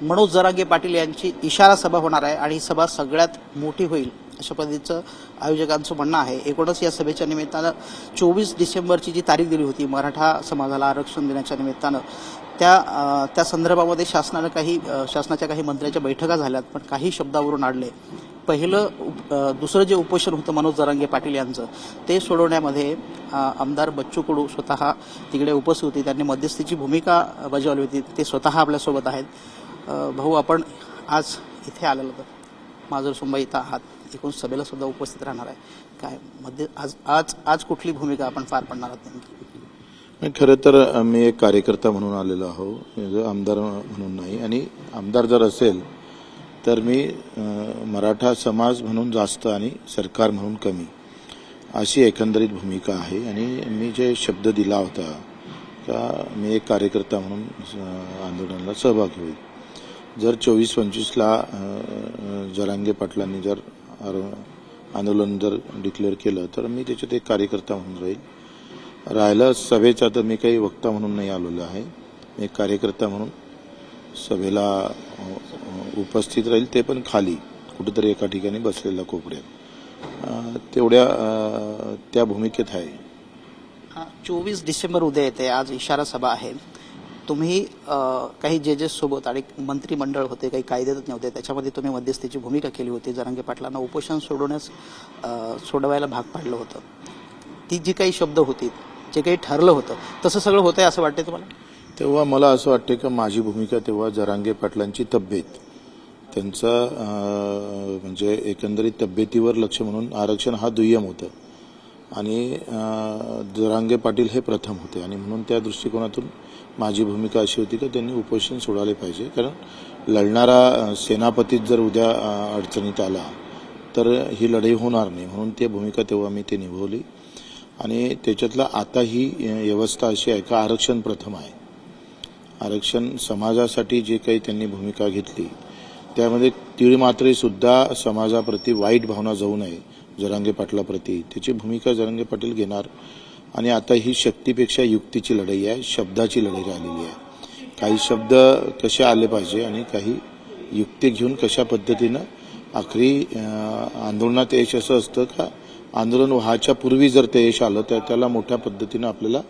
मनोज जरांगे पाटील यांची इशारा सभा होणार आहे आणि ही सभा सगळ्यात मोठी होईल अशा पद्धतीचं आयोजकांचं म्हणणं आहे। एकूणच या सभेच्या निमित्तानं 24 डिसेंबरची जी तारीख दिली होती मराठा समाजाला आरक्षण देण्याच्या निमित्तानं त्या संदर्भामध्ये शासनाच्या काही मंत्र्यांच्या बैठका झाल्यात, पण काही शब्दावरून अडले। दुसरं जे उपोषण होतं मनोज जरांगे पाटील यांचं ते सोडवण्यामध्ये आमदार बच्चू कडू स्वतः तिकडे उपस्थित होते, त्यांनी मध्यस्थीची भूमिका बजावली होती, ते स्वतः आपल्यासोबत आहेत। भाऊ, आपण आज इथे आलेलो तर माजर सुंबाई इथं आहात, एकूण सभेला सुद्धा उपस्थित राहणार आहे, काय आज कुठली भूमिका आपण पार पाडणार आहात नेमकी? खरं तर मी एक कार्यकर्ता म्हणून आलेलो आहो, आमदार म्हणून नाही। आणि आमदार जर असेल तर मी मराठा समाज म्हणून जास्त आणि सरकार म्हणून कमी अशी एकंदरीत भूमिका आहे। आणि मी जे शब्द दिला होता का मी एक कार्यकर्ता म्हणून आंदोलनाला सहभागी होईल। जर 24-25ला जरांगे पाटलांनी जर आंदोलन जर डिक्लेअर केलं तर मी त्याच्यात एक कार्यकर्ता म्हणून राहील। राहिलं सभेचा तर मी काही वक्ता म्हणून नाही आलेलो आहे, मी एक कार्यकर्ता म्हणून सभेला उपस्थित राहील, ते पण खाली कुठेतरी एका ठिकाणी बसलेल्या कोपऱ्यात, त्या भूमिकेत आहे। 24 डिसेंबर उद्या येते, आज इशारा सभा आहे। तुम्ही काही जजेस सोबत आणि मंत्रिमंडळ होते, काही कायदेतज्ञ होते, त्याच्यामध्ये तुम्ही मध्यस्थीची भूमिका केली होती, जरांगे पाटलांना उपोषण सोडवायला भाग पाडलं होतं। ती जी काही शब्द होती, जे काही ठरलं होतं, तसं सगळं होतंय असं वाटतंय तुम्हाला? तेव्हा मला असं वाटतं की माझी भूमिका तेव्हा जरांगे पाटलांची तब्येत, त्यांचं म्हणजे एकंदरीत तब्येतीवर लक्ष म्हणून आरक्षण हा दुय्यम होतं आणि जरांगे पाटील हे प्रथम होते। आणि म्हणून त्या दृष्टिकोनातून माझी भूमिका अशी होती की त्यांनी उपोषण सोडायला पाहिजे, कारण लढणारा सेनापतीच जर उद्या अडचणीत आला तर ही लढाई होणार नाही, म्हणून ती भूमिका तेव्हा मी ते निभावली। आणि त्याच्यातला आता ही व्यवस्था अशी आहे का आरक्षण प्रथम आहे। आरक्षण समाजासाठी जे काही त्यांनी भूमिका घेतली त्यामध्ये तीळमात्र सुद्धा समाजाप्रती वाईट भावना जाऊ नये जरांगे पाटलाप्रती, त्याची भूमिका जरांगे पाटील घेणार। आणि आता ही शक्तीपेक्षा युक्तीची लढाई आहे, शब्दाची लढाई राहिलेली आहे। काही शब्द कसे आले पाहिजे आणि काही युक्ती घेऊन कशा पद्धतीनं आखरी आंदोलनात यश असं असतं का आंदोलन व्हायच्या पूर्वी जर ते यश आलं तर त्याला मोठ्या पद्धतीनं आपल्याला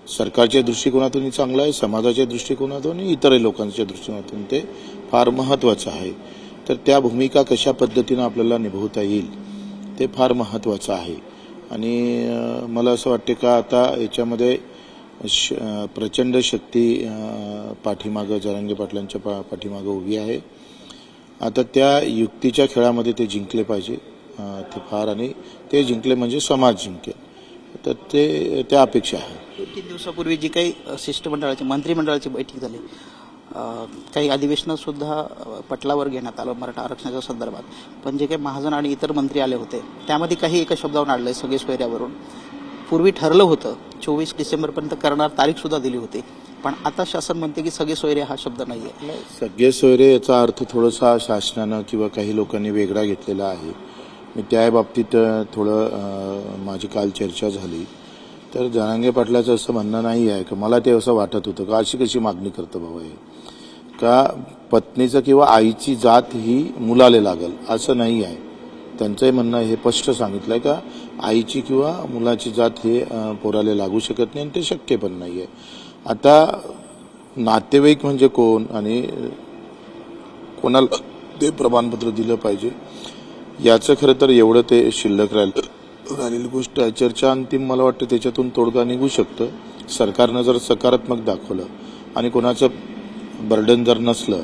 सरकारच्या दृष्टिकोनातून चांगलं आहे, समाजाच्या दृष्टिकोनातून आणि इतर लोकांच्या दृष्टिकोनातून ते फार महत्त्वाचं आहे। तर त्या भूमिका कशा पद्धतीनं आपल्याला निभवता येईल ते फार महत्त्वाचं आहे। आणि मला असं वाटते का आता याच्यामध्ये प्रचंड शक्ती पाठीमागं जरांगे पाटलांच्या पाठीमागं उभी आहे। आता त्या युक्तीच्या खेळामध्ये ते जिंकले पाहिजे, ते फार, आणि ते जिंकले म्हणजे समाज जिंकेल, तर ते त्या अपेक्षा आहे। 2-3 दिवसापूर्वी जी काही शिष्टमंडळाची मंत्रिमंडळाची बैठक झाली, काही अधिवेशनात सुद्धा पटलावर घेण्यात आलं मराठा आरक्षणाच्या संदर्भात, पण जे काही महाजन आणि इतर मंत्री आले होते त्यामध्ये काही एका शब्दावर अडले सगळे सोयऱ्यावरून। पूर्वी ठरलं होतं 24 डिसेंबरपर्यंत करणार, तारीख सुद्धा दिली होती, पण आता शासन म्हणते की सगळे सोयरे हा शब्द नाहीये। सगळे सोयरे याचा अर्थ थोडासा शासनानं किंवा काही लोकांनी वेगळा घेतलेला आहे। मी त्या बाबतीत थोडं माझी काल चर्चा झाली, तर जरांगे पाटलाचं असं म्हणणं नाही आहे की मला ते असं वाटत होतं का अशी कशी मागणी करतं बाबा हे, का पत्नीचं किंवा आईची जात ही मुलाला लागल असं नाही आहे। त्यांचंही म्हणणं हे स्पष्ट सांगितलंय का आईची किंवा मुलाची जात हे पोराला लागू शकत नाही आणि ते शक्य पण नाही आहे। आता नातेवाईक म्हणजे कोण आणि कोणाला ते प्रमाणपत्र दिलं पाहिजे याचं खरं तर एवढं ते शिल्लक राहिलेली गोष्ट आहे। चर्चा अंतिम मला वाटतं त्याच्यातून तोडगा निघू शकतं, सरकारनं जर सकारात्मक दाखवलं आणि कोणाचं बर्डन जर नसलं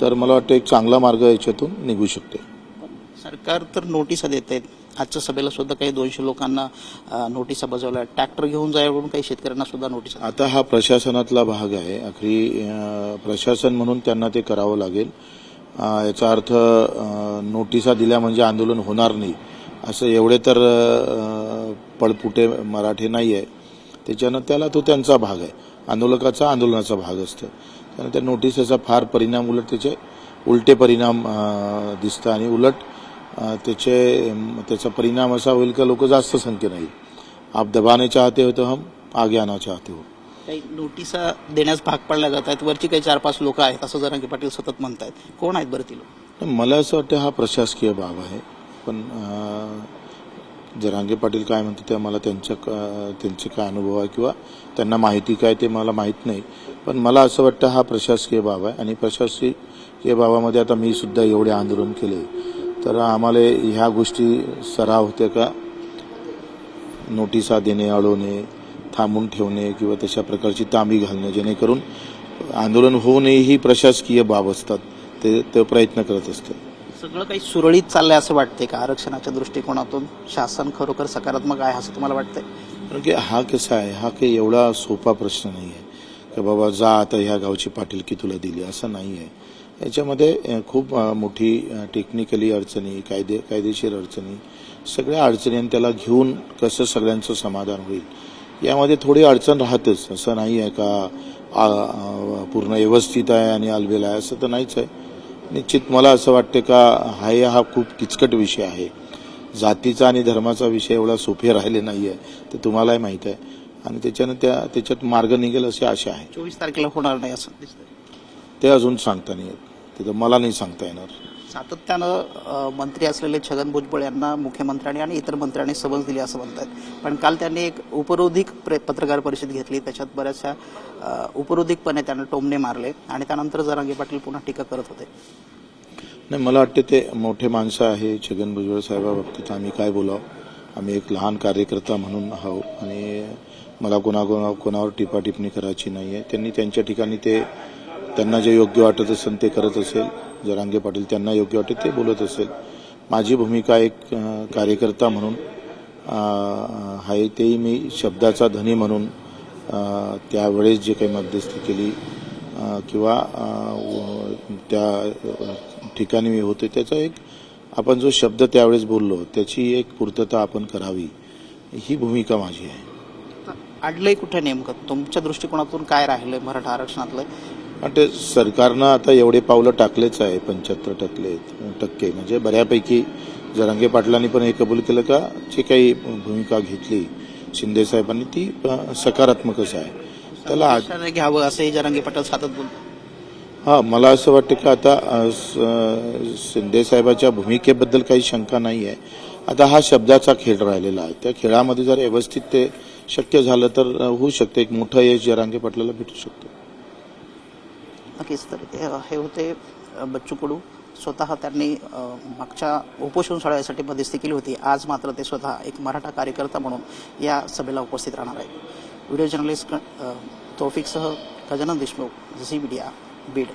तर मला वाटतं एक चांगला मार्ग याच्यातून निघू शकतो। सरकार तर नोटिसा देत आहेत, आजच्या सभेला सुद्धा काही 200 लोकांना नोटिसा बजावल्या, ट्रॅक्टर घेऊन जायवरून काही शेतकऱ्यांना सुद्धा नोटीस। आता हा प्रशासनातला भाग आहे, आखरी प्रशासन म्हणून त्यांना ते करावं लागेल। याचा अर्थ नोटिसा दिल्या म्हणजे आंदोलन होणार नाही असं एवढे तर पळपुटे मराठी नाही आहे, त्याच्यानं त्याला तो त्यांचा भाग आहे, आंदोलनाचा भाग असतं, कारण त्या नोटिसेचा फार परिणाम उलट त्याचे उलटे परिणाम दिसतं आणि उलट त्याचा परिणाम असा होईल का लोक जास्त संख्येने येईल। आप दबाने चाहते हो तो हम आगे आना चाहते हो। काही नोटिसा देण्यास भाग पाडल्या जात आहेत, वरची काही 4-5 लोक आहेत असं जरांगे पाटील सतत म्हणतायत. कोण आहेत बरं ती लोक? मला असं वाटतं हा प्रशासकीय बाब आहे, पण जरांगे पाटील काय म्हणतात ते मला त्यांचे काय अनुभव आहे किंवा त्यांना माहिती काय ते मला माहीत नाही. पण मला असं वाटतं हा प्रशासकीय बाब आहे आणि प्रशासकीय बाबामध्ये आता मी सुद्धा एवढे आंदोलन केले तर आम्हाला ह्या गोष्टी सराव होते का नोटिसा देणे, अडवणे, थांबून ठेवणे किंवा तशा प्रकारची तांबी घालणे जेणेकरून आंदोलन होऊ नये ही प्रशासकीय बाब असतात, ते प्रयत्न करत असतात. सगळं काही सुरळीत चाललंय असं वाटतंय का? आरक्षणाच्या दृष्टिकोनातून शासन खरोखर सकारात्मक आहे असं तुम्हाला वाटतंय? कारण की हा कसा आहे, हा काही एवढा सोपा प्रश्न नाही आहे की बाबा जा आता ह्या गावची पाटीलकी तुला दिली, असं नाही आहे. याच्यामध्ये खूप मोठी टेक्निकली अडचणी, कायदेशीर अडचणी, सगळ्या अडचणी आणि त्याला घेऊन कसं सगळ्यांचं समाधान होईल यामध्ये थोडी अडचण राहतच. असं नाही आहे का पूर्ण व्यवस्थित आहे आणि अलबेल आहे, असं तर नाहीच आहे. निश्चित मला असं वाटतं का हा खूप किचकट विषय आहे. जातीचा आणि धर्माचा विषय एवढा सोपे राहिले नाही आहे, ते तुम्हालाही माहीत आहे आणि त्याच्यात मार्ग निघेल अशी आशा आहे. 24 तारखेला होणार नाही असं दिसतंय. ते अजून सांगता नाही येत, ते तर मला नाही सांगता येणार. सातत्यानं मंत्री असलेले छगन भुजबळ यांना मुख्यमंत्र्यांनी आणि इतर मंत्र्यांनी समज दिली असं म्हणतात. पण काल त्यांनी एक उपरोधिक पत्रकार परिषद घेतली, त्याच्यात बऱ्याचशा उपरोधिकपणे त्यांना टोमणे मारले आणि त्यानंतर जरांगे पाटील पुन्हा टीका करत होते. नाही, मला वाटतं ते मोठे माणसं आहे. छगन भुजबळ साहेबाबाबतीत आम्ही काय बोलावं, आम्ही एक लहान कार्यकर्ता म्हणून आहोत आणि मला कोणावर टिप्पणी करायची नाही आहे. त्यांनी त्यांच्या ठिकाणी त्यांना जे योग्य वाटत असेल ते करत असेल. जरांगे पाटील त्यांना योग्य वाटेल ते बोलत असेल. माझी भूमिका एक कार्यकर्ता म्हणून आहे, तेही मी शब्दाचा धनी म्हणून त्यावेळेस जे काही मध्यस्थी केली किंवा त्या ठिकाणी मी होते त्याचा एक आपण जो शब्द त्यावेळेस बोललो त्याची एक पूर्तता आपण करावी, ही भूमिका माझी आहे. अडलंय कुठे नेमकं? तुमच्या दृष्टिकोनातून काय राहिलंय मराठा आरक्षणातलं? आणि सरकारनं आता एवढे पावलं टाकलेच आहे, 75% म्हणजे बऱ्यापैकी. जरांगे पाटलांनी पण हे कबूल केलं का जे काही भूमिका घेतली शिंदे साहेबांनी ती सकारात्मकच आहे. त्याला घ्यावं असंही जरांगे पाटील सातत बोलतो. हा, मला असं वाटतं की आता शिंदे साहेबाच्या भूमिकेबद्दल काही शंका नाही आहे. आता हा शब्दाचा खेळ राहिलेला आहे. त्या खेळामध्ये जर व्यवस्थित ते शक्य झालं तर होऊ शकतं, एक मोठं यश जरांगे पाटलाला भेटू शकतं. नक्कीच. तर हे होते बच्चू कडू. स्वतः त्यांनी मागच्या उपोषण सोडवण्यासाठी मध्यस्थी केली होती. आज मात्र ते स्वतः एक मराठा कार्यकर्ता म्हणून या सभेला उपस्थित राहणार आहेत. व्हिडिओ जर्नलिस्ट तौफिकसह गजानन देशमुख, झी मीडिया, बीड.